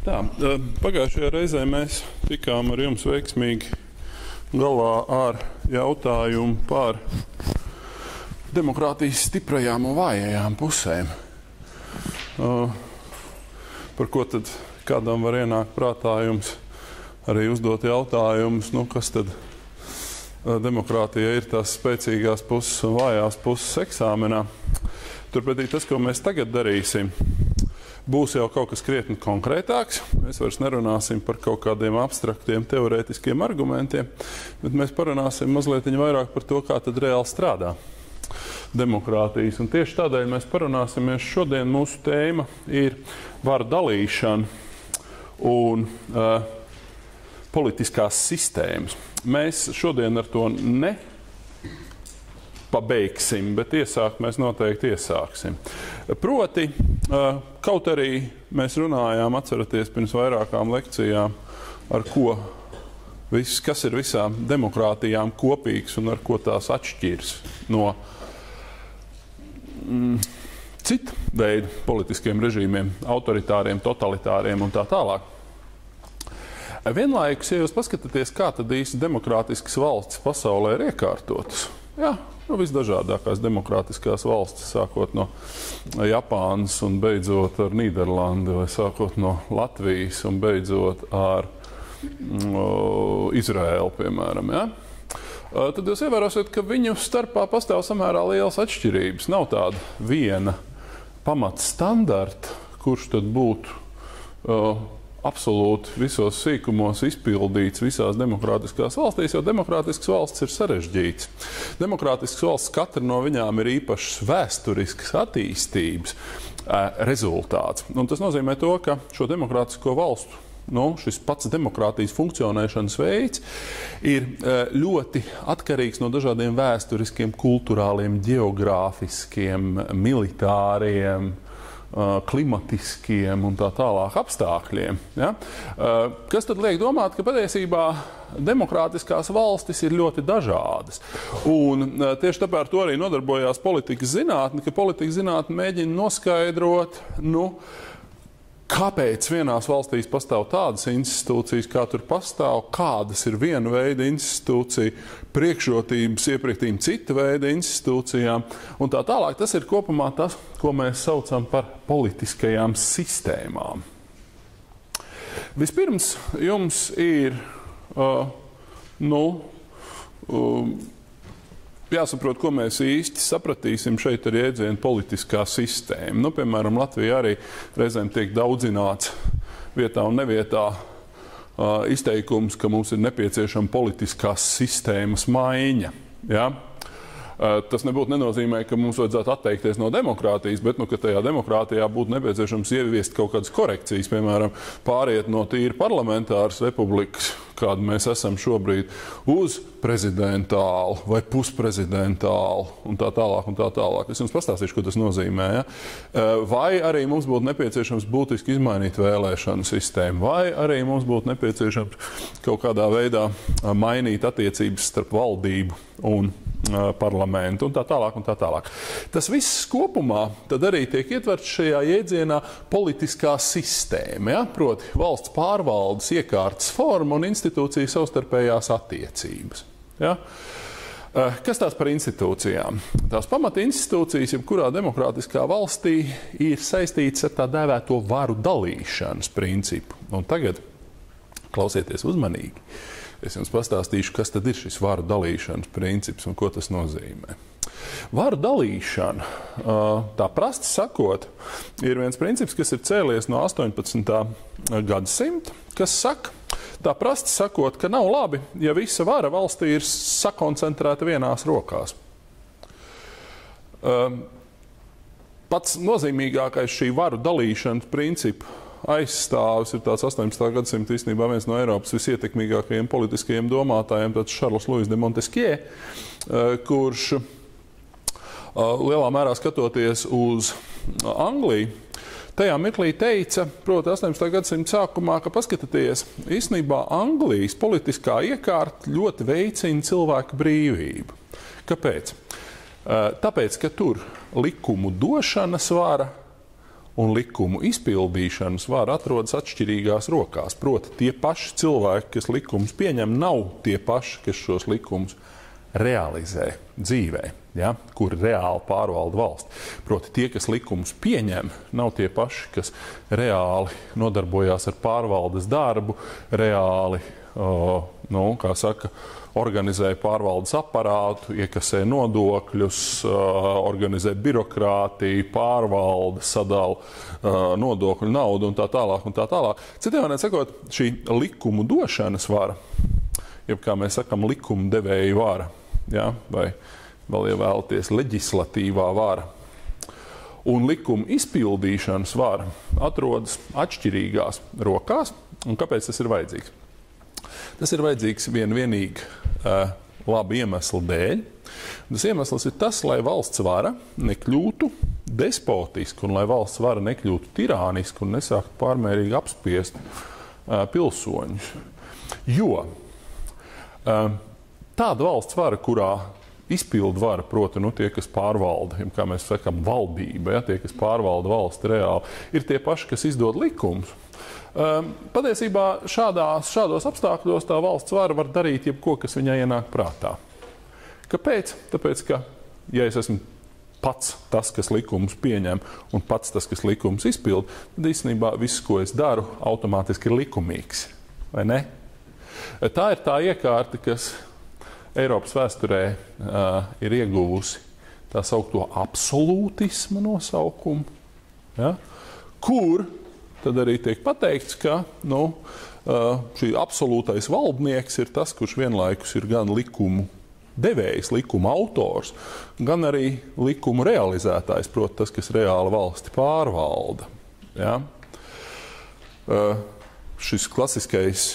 Tā, pagājušajā reizē mēs tikām ar jums veiksmīgi galā ar jautājumu par demokrātijas stiprajām un vājajām pusēm. Par ko tad kādam var ienākt prātā jums arī uzdot jautājumus, kas tad demokrātija ir tās spēcīgās puses un vājās puses eksāmenā. Turpretī tas, ko mēs tagad darīsim, būs jau kaut kas krietni konkrētāks. Mēs vairs nerunāsim par kaut kādiem abstraktiem, teorētiskiem argumentiem, bet mēs parunāsim mazliet vairāk par to, kā tad reāli strādā demokrātijas. Un tieši tādēļ mēs parunāsimies šodien. Mūsu tēma ir varu dalīšana un politiskās sistēmas. Mēs šodien ar to pabeigsim, bet iesākt mēs noteikti iesāksim. Proti, kaut arī mēs runājām, atceraties, pirms vairākām lekcijām, kas ir visām demokrātijām kopīgs un ar ko tās atšķirs no citu veidu politiskiem režīmiem, autoritāriem, totalitāriem un tā tālāk. Vienlaikus, ja jūs paskatāties, kā tad īsti demokrātiskas valstis pasaulē ir iekārtotas, visdažādākās demokrātiskās valstis, sākot no Japānas un beidzot ar Nīderlandi, vai sākot no Latvijas un beidzot ar Izraēlu, piemēram. Ja? Tad jūs ievērosiet, ka viņu starpā pastāv samērā lielas atšķirības. Nav tāda viena pamatstandarta, kurš tad būtu absolūti visos sīkumos izpildīts visās demokrātiskās valstīs, jo demokrātiskas valsts ir sarežģītas. Demokrātiskas valsts katra no viņām ir īpašas vēsturiskas attīstības rezultāts. Un tas nozīmē to, ka šo demokrātisko valstu, šis pats demokrātijas funkcionēšanas veids ir ļoti atkarīgs no dažādiem vēsturiskiem, kulturāliem, geogrāfiskiem, militāriem, klimatiskiem un tā tālāk apstākļiem. Ja? Kas tad liek domāt, ka patiesībā demokrātiskās valstis ir ļoti dažādas. Un tieši tāpēc to arī nodarbojās politikas zinātne, ka politikas zinātne mēģina noskaidrot, kāpēc vienās valstīs pastāv tādas institūcijas, kā tur pastāv, kādas ir viena veida institūcija, priekšrocības iepriektīm cita veida institūcijām un tā tālāk. Tas ir kopumā tas, ko mēs saucam par politiskajām sistēmām. Vispirms jums ir jāsaprot, ko mēs īsti sapratīsim šeit ar jēdzienu politiskā sistēma. Piemēram, Latvijā arī reizēm tiek daudzināts vietā un nevietā izteikums, ka mums ir nepieciešama politiskās sistēmas maiņa. Ja? Tas nebūtu nenozīmē, ka mums vajadzētu atteikties no demokrātijas, bet ka tajā demokrātijā būtu nepieciešams ieviest kaut kādas korekcijas, piemēram, pāriet no tīri parlamentāras republikas, kādu mēs esam šobrīd, uz prezidentālu vai pusprezidentālu un tā tālāk un tā tālāk. Es jums pastāstīšu, ko tas nozīmē. Ja? Vai arī mums būtu nepieciešams būtiski izmainīt vēlēšanu sistēmu, vai arī mums būtu nepieciešams kaut kādā veidā mainīt attiecības starp valdību un parlamentu un tā tālāk un tā tālāk. Tas viss kopumā tad arī tiek ietverts šajā jēdzienā politiskā sistēma, ja? Proti valsts pārvaldes iekārtas forma un institūciju savstarpējās attiecības. Ja? Kas tās par institūcijām? Tās pamata institūcijas, jebkurā demokrātiskā valstī, ir saistītas ar tā dēvēto varu dalīšanas principu. Un tagad klausieties uzmanīgi. Es jums pastāstīšu, kas tad ir šis varu dalīšanas princips un ko tas nozīmē. Varu dalīšana, tā prasti sakot, ir viens princips, kas ir cēlies no 18. gadsimta, kas saka, tā prasti sakot, ka nav labi, ja visa vara valstī ir sakoncentrēta vienās rokās. Pats nozīmīgākais šī varu dalīšanas principa aizstāvis ir tāds 18. gadsimta īstenībā viens no Eiropas visietekmīgākajiem politiskajiem domātājiem, tāds Charles Louis de Montesquieu, kurš lielā mērā skatoties uz Angliju, tajā mirklī teica, proti 18. gadsimta sākumā, ka paskatieties, īstenībā Anglijas politiskā iekārta ļoti veicina cilvēku brīvību. Kāpēc? Tāpēc, ka tur likumu došanas vara un likumu izpildīšanas vara atrodas atšķirīgās rokās. Proti, tie paši cilvēki, kas likumus pieņem, nav tie paši, kas šos likumus realizē dzīvē, ja? Kur reāli pārvalda valsts. Proti, tie, kas likumus pieņem, nav tie paši, kas reāli nodarbojās ar pārvaldes darbu, reāli, kā saka, organizē pārvaldes aparātu, iekasē nodokļus, organizē birokrātiju, pārvalde, sadala nodokļu naudu un tā tālāk un tā tālāk. Citiem vārdiem sakot, šī likumu došanas vara, jeb kā mēs sakam, likumdevēja vara, ja? Vai vēl ievēlties leģislatīvā vara, un likuma izpildīšanas vara atrodas atšķirīgās rokās. Un kāpēc tas ir vajadzīgs? Tas ir vajadzīgs vienīgi labu iemeslu dēļ. Tas iemesls ir tas, lai valsts vara nekļūtu despotiska un lai valsts vara nekļūtu tirāniska un nesāktu pārmērīgi apspiest pilsoņus. Jo tāda valsts vara, kurā izpildu vara, proti, tie, kas pārvalda, kā mēs sakam, valdība, ja, tie, kas pārvalda valsti reāli, ir tie paši, kas izdod likumus. Patiesībā šādos apstākļos tā valsts vara var darīt jebko, kas viņai ienāk prātā. Kāpēc? Tāpēc, ka, ja es esmu pats tas, kas likumus pieņem, un pats tas, kas likumus izpild, tad īstenībā viss, ko es daru, automātiski ir likumīgs. Vai ne? Tā ir tā iekārta, kas Eiropas vēsturē ir ieguvusi tā saukto absolūtisma nosaukumu, ja? Kur tad arī tiek pateikts, ka šī absolūtais valdnieks ir tas, kurš vienlaikus ir gan likumu devējs, likuma autors, gan arī likumu realizētājs, proti tas, kas reāli valsti pārvalda. Ja? Šis klasiskais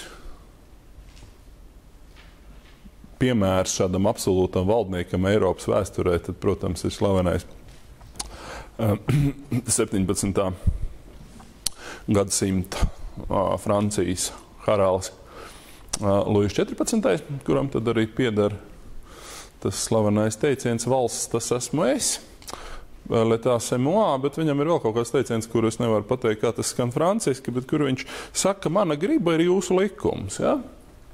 piemērs šādam absolūtam valdniekam Eiropas vēsturē, tad, protams, ir slavenais 17. gadsimta Francijas karalis Luis 14., kuram tad arī pieder tas slavenais teiciens valsts, tas esmu es, l'état c'est moi, bet viņam ir vēl kaut kāds teiciens, kuru es nevaru pateikt, kā tas skan franciski, bet kur viņš saka, mana griba ir jūsu likums, ja?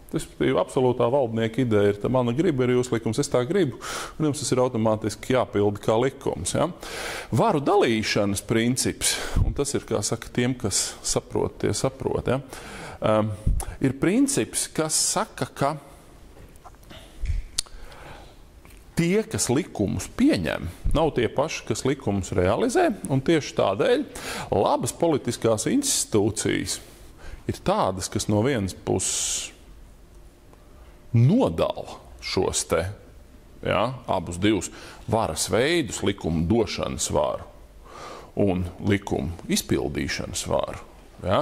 Tas ir absolūtā valdnieka ideja, ir, mana griba ir jūsu likums, es tā gribu, un jums tas ir automātiski jāpilda kā likums. Ja? Varu dalīšanas princips, un tas ir, kā saka, tiem, kas saprot, tie saprot, ja? Ir princips, kas saka, ka tie, kas likumus pieņem, nav tie paši, kas likumus realizē, un tieši tādēļ labas politiskās institūcijas ir tādas, kas no vienas puses nodala šos te, ja, abus divus varas veidus, likumu došanas varu un likumu izpildīšanas varu. Ja?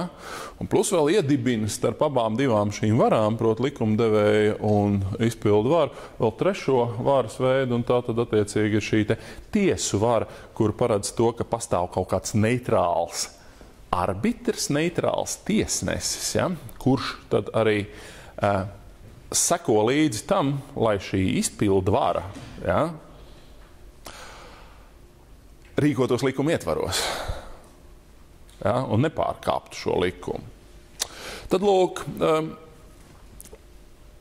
Un plus vēl iedibina starp abām divām šīm varām, proti likumdevēja un izpildu varu, vēl trešo varas veidu, un tā tad attiecīgi ir šī te tiesu vara, kur paredz to, ka pastāv kaut kāds neitrāls arbitrs, neitrāls tiesnesis, ja? Kurš tad arī seko līdzi tam, lai šī izpildu vara, ja, rīkotos likuma ietvaros, ja, un nepārkāptu šo likumu. Tad, lūk,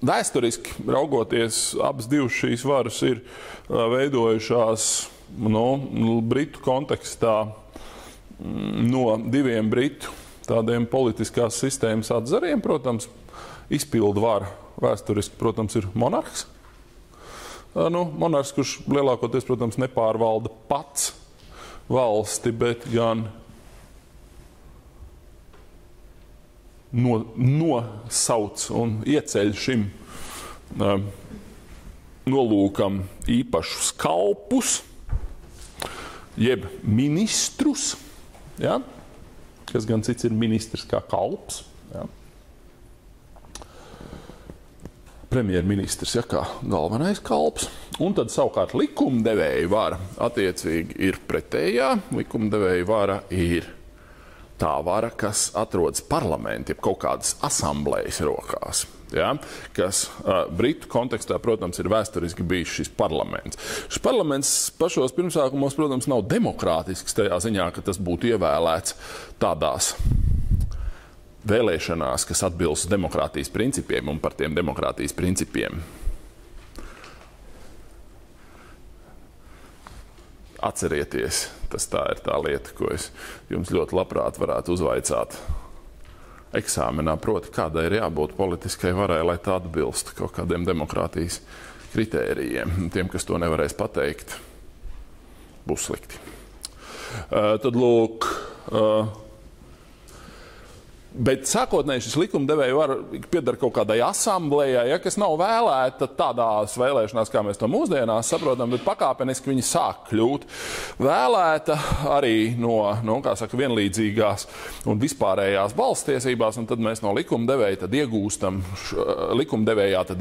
vēsturiski raugoties, abas divas šīs varas ir veidojušās Britu kontekstā no diviem Britu tādiem politiskās sistēmas atzariem, protams, izpildu vara. Vēsturiski, protams, ir monarhs. Monarhs, kurš lielākoties, protams, nepārvalda pats valsti, bet gan nosauc un ieceļ šim nolūkam īpašus kalpus, jeb ministrus, ja? Kas gan cits ir ministrs kā kalps. Ja? Premjerministrs, ja, kā galvenais kalps, un tad savukārt likumdevēja vara attiecīgi ir pretējā. Likumdevēja vara ir tā vara, kas atrodas parlamenta, jeb kaut kādas asamblējas rokās. ja, kas Britu kontekstā, protams, ir vēsturiski bijis šis parlaments. Šis parlaments pašos pirmsākumos, protams, nav demokrātisks tajā ziņā, ka tas būtu ievēlēts tādās vēlēšanās, kas atbilst demokrātijas principiem un par tiem demokrātijas principiem. Atcerieties, tā ir tā lieta, ko es jums ļoti labprāt varētu uzvaicāt eksāmenā, proti, kādai ir jābūt politiskai varai, lai tā atbilst kaut kādiem demokrātijas kritērijiem. Tiem, kas to nevarēs pateikt, būs slikti. Tad lūk, bet sākotnēji šis likumdevēja var piedara kaut kādai asamblējai, ja, kas nav vēlēta tādās vēlēšanās, kā mēs to mūsdienās saprotam, bet pakāpeniski viņi sāk kļūt vēlēta arī no kā saka, vienlīdzīgās un vispārējās balstiesībās, un tad mēs no likumdevējā tad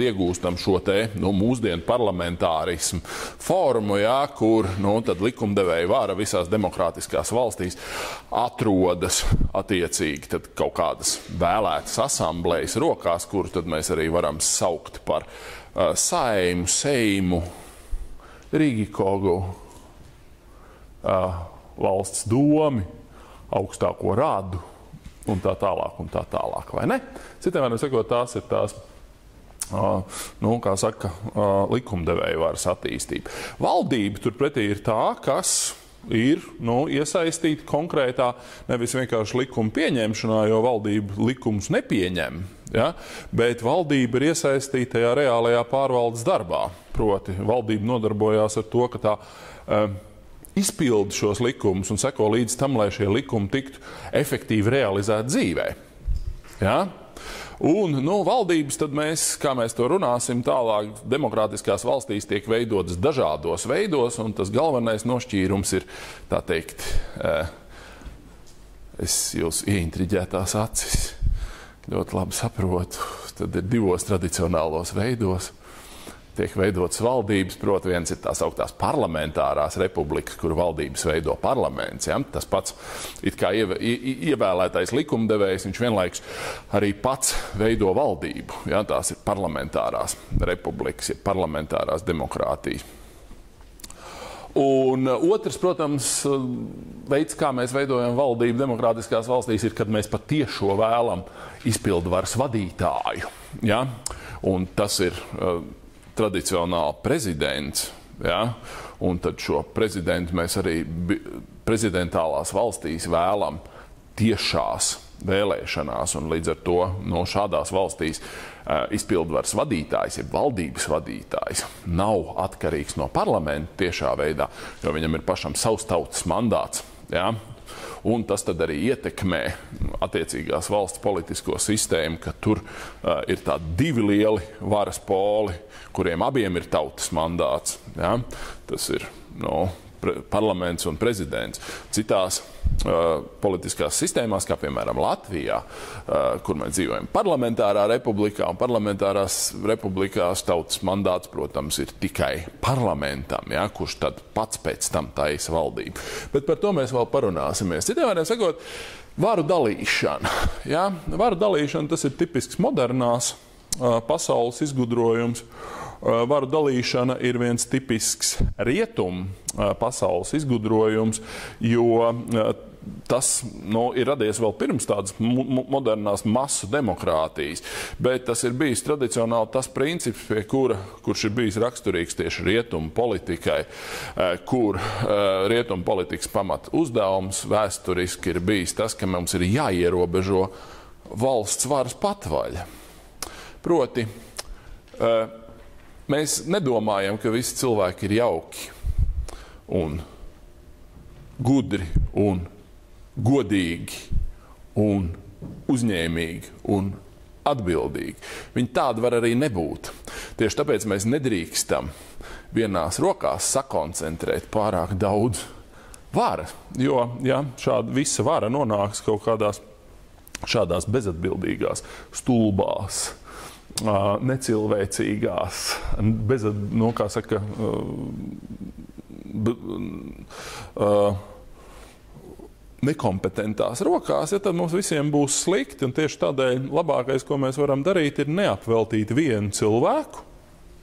iegūstam šo te mūsdienu parlamentārismu formu, ja, kur tad likumdevēja vara visās demokrātiskās valstīs atrodas attiecīgi tad kaut kādas vēlētas asamblējas rokās, kuru tad mēs arī varam saukt par Saimu, Seimu, Rīgikogu, valsts domi, augstāko radu un tā tālāk, vai ne? Citiem vārdiem sakot, tās ir tās, kā saka, likumdevēja varas attīstība. Valdība turpretī ir tā, kas ir iesaistīti konkrētā, nevis vienkārši likuma pieņemšanā, jo valdība likumus nepieņem, ja, bet valdība ir iesaistīta tajā reālajā pārvaldes darbā. Proti, valdība nodarbojās ar to, ka tā izpilda šos likumus un seko līdz tam, lai šie likumi tiktu efektīvi realizēti dzīvē. Ja? Un valdības, tad kā mēs to runāsim tālāk, demokrātiskās valstīs tiek veidotas dažādos veidos, un tas galvenais nošķīrums ir, tā teikt, es jūs ieintriģētās acis ļoti labi saprotu, tad ir divos tradicionālos veidos. Tiek veidotas valdības, proti viens ir tās augtās parlamentārās republikas, kur valdības veido parlaments. Ja? Tas pats it kā ievēlētais likumdevējs, viņš vienlaikus arī pats veido valdību. Ja? Tās ir parlamentārās republikas, ja parlamentārās demokrātijas. Un otrs, protams, veids, kā mēs veidojam valdību demokrātiskās valstīs, ir, kad mēs patiešo vēlam izpildvaras vadītāju. Ja? Un tas ir tradicionāli prezidents, ja? Un tad šo prezidentu mēs arī prezidentālās valstīs vēlam tiešās vēlēšanās, un līdz ar to šādās valstīs izpildvaras vadītājs, ja valdības vadītājs, nav atkarīgs no parlamenta tiešā veidā, jo viņam ir pašam savs tautas mandāts. Ja? Un tas tad arī ietekmē attiecīgās valsts politisko sistēmu, ka tur ir tādi divi lieli varas poli, kuriem abiem ir tautas mandāts. Ja? Tas ir parlaments un prezidents. Citās politiskās sistēmās, kā piemēram Latvijā, kur mēs dzīvojam parlamentārā republikā, un parlamentārās republikās tautas mandāts, protams, ir tikai parlamentam, ja, kurš tad pats pēc tam taisa valdību. Bet par to mēs vēl parunāsimies. Citiem vārdiem sakot, varu dalīšana. Ja? Varu dalīšana, tas ir tipisks modernās pasaules izgudrojums. Varu dalīšana ir viens tipisks rietumu pasaules izgudrojums, jo tas ir radies vēl pirms tādas modernās masu demokrātijas, bet tas ir bijis tradicionāli tas princips, pie kurš ir bijis raksturīgs tieši rietumu politikai, kur rietumu politikas pamat uzdevums vēsturiski ir bijis tas, ka mums ir jāierobežo valsts varas patvaļa. Proti, mēs nedomājam, ka visi cilvēki ir jauki un gudri un godīgi un uzņēmīgi un atbildīgi. Viņi tādi var arī nebūt. Tieši tāpēc mēs nedrīkstam vienās rokās sakoncentrēt pārāk daudz varas, jo šāda visa vara nonāks kaut kādās šādās bezatbildīgās, stulbās, necilvēcīgās, kā saka, nekompetentās rokās, ja tad mums visiem būs slikti, un tieši tādēļ labākais, ko mēs varam darīt, ir neapveltīt vienu cilvēku,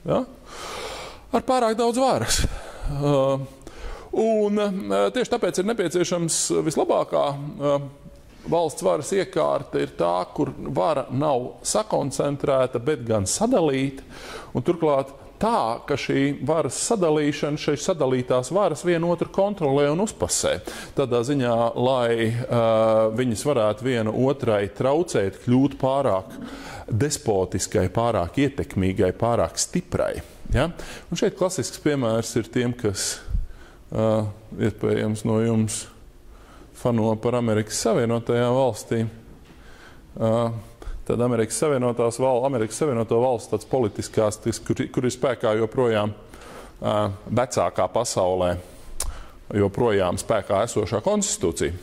ja, ar pārāk daudz varas. Un tieši tāpēc ir nepieciešams vislabākā valsts varas iekārta ir tā, kur vara nav sakoncentrēta, bet gan sadalīta, un turklāt tā, ka šī varas sadalīšana, šīs sadalītās varas vienotru kontrolē un uzpasē. Tādā ziņā, lai viņas varētu viena otrai traucēt, kļūt pārāk despotiskai, pārāk ietekmīgai, pārāk stiprai. Ja? Un šeit klasisks piemērs ir tiem, kas iespējams no jums fano par Amerikas Savienotajām valstīm. Tad Amerikas Savienoto valsts tāds politiskās, kur ir spēkā joprojām vecākā pasaulē, joprojām spēkā esošā konstitūcija.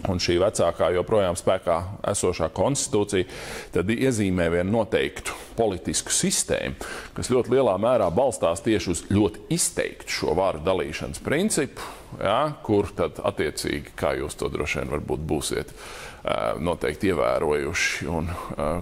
Un šī vecākā joprojām spēkā esošā konstitūcija tad iezīmē vienu noteiktu politisku sistēmu, kas ļoti lielā mērā balstās tieši uz ļoti izteiktu šo varu dalīšanas principu, ja, kur tad attiecīgi, kā jūs to droši vien varbūt būsiet noteikti ievērojuši un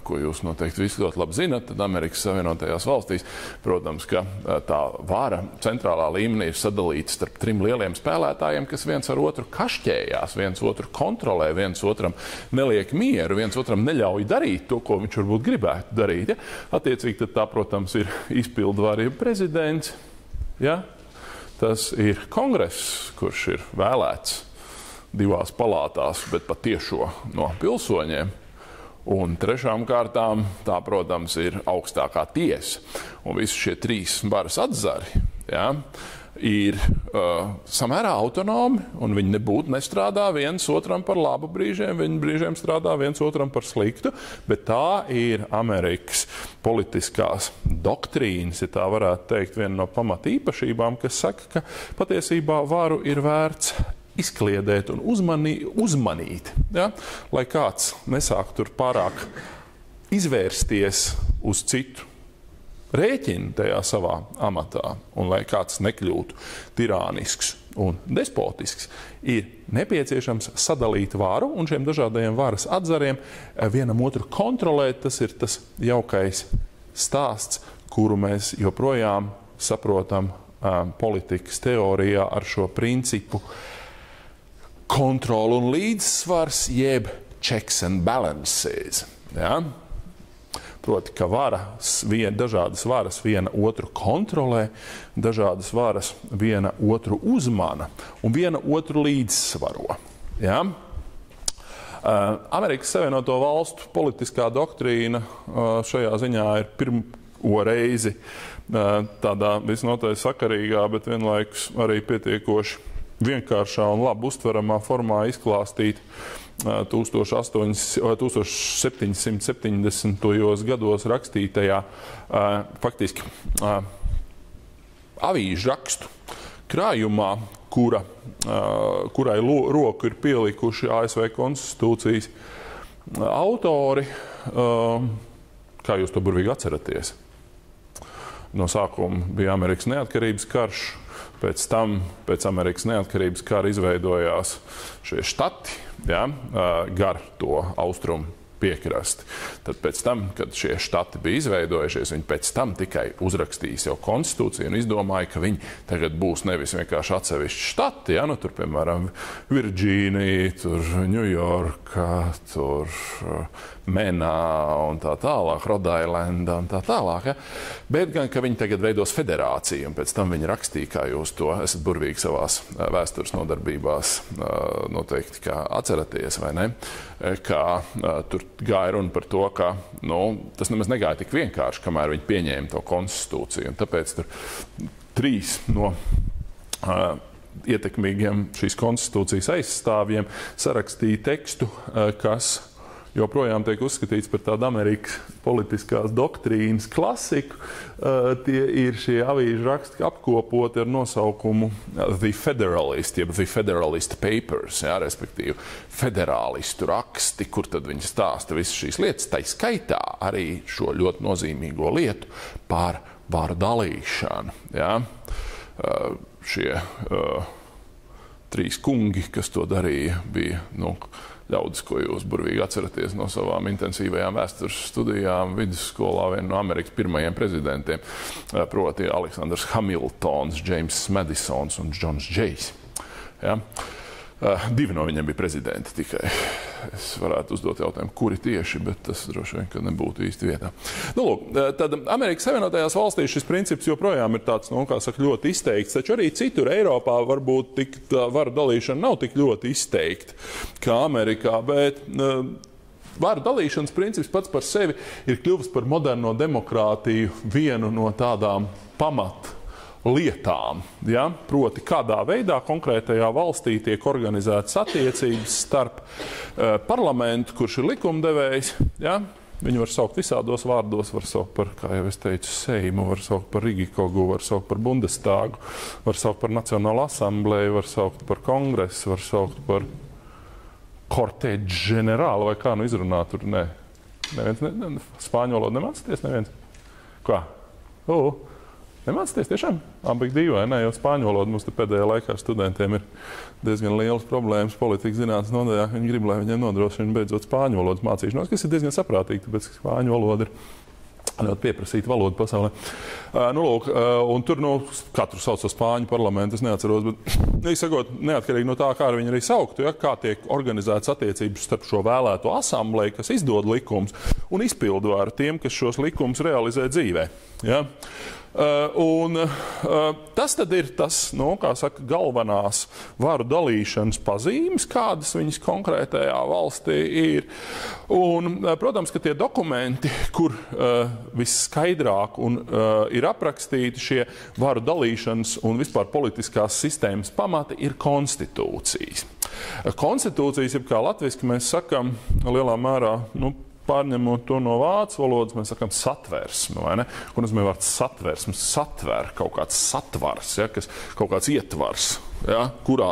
ko jūs noteikti visi ļoti labi zinat, tad Amerikas Savienotajās valstīs, protams, ka tā vara centrālā līmenī ir sadalīta starp 3 lieliem spēlētājiem, kas viens ar otru kašķējās, viens otru kontrolē, viens otram neliek mieru, viens otram neļauj darīt to, ko viņš varbūt gribētu darīt. Ja? Attiecīgi tad tā, protams, ir izpildvara prezidents, ja? Tas ir kongress, kurš ir vēlēts 2 palātās, bet patiešo no pilsoņiem. Un trešām kārtām tā, protams, ir augstākā tiesa. Un visi šie 3 varas atzari, ja, ir samērā autonomi, un viņi nebūtu nestrādā viens otram par labu brīžiem, viņi brīžiem strādā viens otram par sliktu, bet tā ir Amerikas politiskās doktrīnas, ja tā varētu teikt, viena no pamatīpašībām, kas saka, ka patiesībā varu ir vērts izkliedēt un uzmanīt, ja? Lai kāds nesāk tur pārāk izvērsties uz citu rēķinu tajā savā amatā, un lai kāds nekļūtu tirānisks un despotisks, ir nepieciešams sadalīt varu un šiem dažādajiem varas atzariem vienam otru kontrolēt. Tas ir tas jaukais stāsts, kuru mēs joprojām saprotam politikas teorijā ar šo principu kontrola un līdzsvars, jeb checks and balances. Ja? Proti, ka dažādas varas viena otru kontrolē, dažādas varas viena otru uzmana un viena otru līdzsvaro. Ja? Amerikas Savienoto valstu politiskā doktrīna šajā ziņā ir pirmo reizi tādā visnotaļ sakarīgā, bet vienlaikus arī pietiekoši vienkāršā un labi uztveramā formā izklāstīt 1770. gados rakstītajā faktiski avīžu rakstu krājumā, kurai roku ir pielikuši ASV konstitūcijas autori, kā jūs to burvīgi atceraties. No sākuma bija Amerikas neatkarības karš. Pēc tam, pēc Amerikas neatkarības kara izveidojās šie štati, ja, gar to austrumu piekrasti. Tad pēc tam, kad šie štati bija izveidojušies, viņi pēc tam tikai uzrakstīs jau konstitūciju un izdomāja, ka viņi tagad būs nevis vienkārši atsevišķi štati, ja, nu tur, piemēram, Virģīnija, tur Ņujorka, tur Menā un tā tālāk, Rodailendā un tā tālāk, ja, bet gan, ka viņi tagad veidos federāciju, un pēc tam viņi rakstīja, kā jūs to esat burvīgi savās vēstures nodarbībās noteikti kā atceraties, vai ne, kā tur gāja runa par to, ka tas nemaz negāja tik vienkārši, kamēr viņi pieņēma to konstitūciju. Un tāpēc tur 3 no ietekmīgiem šīs konstitūcijas aizstāvjiem sarakstīja tekstu, kas joprojām tiek uzskatīts par tādu Amerikas politiskās doktrīnas klasiku. Tie ir šie avīžu raksti apkopoti ar nosaukumu The Federalist, jeb The Federalist Papers, ja, respektīvi federālistu raksti, kur tad viņi stāsta visas šīs lietas, tai skaitā arī šo ļoti nozīmīgo lietu par varu dalīšanu. Ja. Šie 3 kungi, kas to darīja, bija ļaudis, ko jūs burvīgi atceraties no savām intensīvajām vēstures studijām vidusskolā, viena no Amerikas pirmajiem prezidentiem, proti Aleksandrs Hamiltons, James Madisons un Džons Džejs. Ja? 2 no viņiem bija prezidenti tikai. Es varētu uzdot jautājumu, kuri tieši, bet tas droši vien, ka nebūtu īsti vietā. Lūk, tad Amerikas Savienotajās valstīs šis princips joprojām ir tāds, kā saka, ļoti izteikts, taču arī citur Eiropā varbūt varu dalīšana nav tik ļoti izteikta kā Amerikā, bet varu dalīšanas princips pats par sevi ir kļuvis par moderno demokrātiju vienu no tādām lietām, ja? Proti, kādā veidā konkrētajā valstī tiek organizētas attiecības starp parlamentu, kurš ir likumdevējs, ja? Viņu var saukt visādos vārdos, var saukt par, kā jau es teicu, Seimu, var saukt par Rigikogu, var saukt par Bundestāgu, var saukt par Nacionālo asambleju, var saukt par kongresu, var saukt par korteģu ģenerālu, vai kā izrunāt tur, nē. Neviens, spāņu valodu nemācāties, neviens? Kā? Nemācāties tiešām? Abīgi dīvai, ne, jo spāņu valoda mums te pēdējā laikā studentiem ir diezgan lielas problēmas politikas zinātnes nodaļā. Viņi grib, lai viņiem nodrošina beidzot spāņu valodas mācīšanos, kas ir diezgan saprātīgi, tāpēc spāņu valoda ir ļoti pieprasīta valoda pasaulē. Un tur, katru sauc par spāņu parlamentu, es neatceros, bet, sakot, neatkarīgi no tā, kā ar viņu arī sauktu, ja, kā tiek organizētas attiecības starp šo vēlēto asambleju, kas izdod likums, un izpildvaru tiem, kas šos likumus realizē dzīvē. Ja? Tas tad ir tas, kā saka, galvenās varu dalīšanas pazīmes, kādas viņas konkrētajā valstī ir. Un, protams, ka tie dokumenti, kur visskaidrāk ir aprakstīti šie varu dalīšanas un vispār politiskās sistēmas pamati, ir konstitūcijas. Konstitūcijas, jeb kā latviski mēs sakam, lielā mērā, pārņemot to no vācu valodas, mēs sakām satversme, vai ne? Ko nozīmē vārds satversme? Satver, kaut kāds satvars, ja, kas kaut kāds ietvars, ja, kurā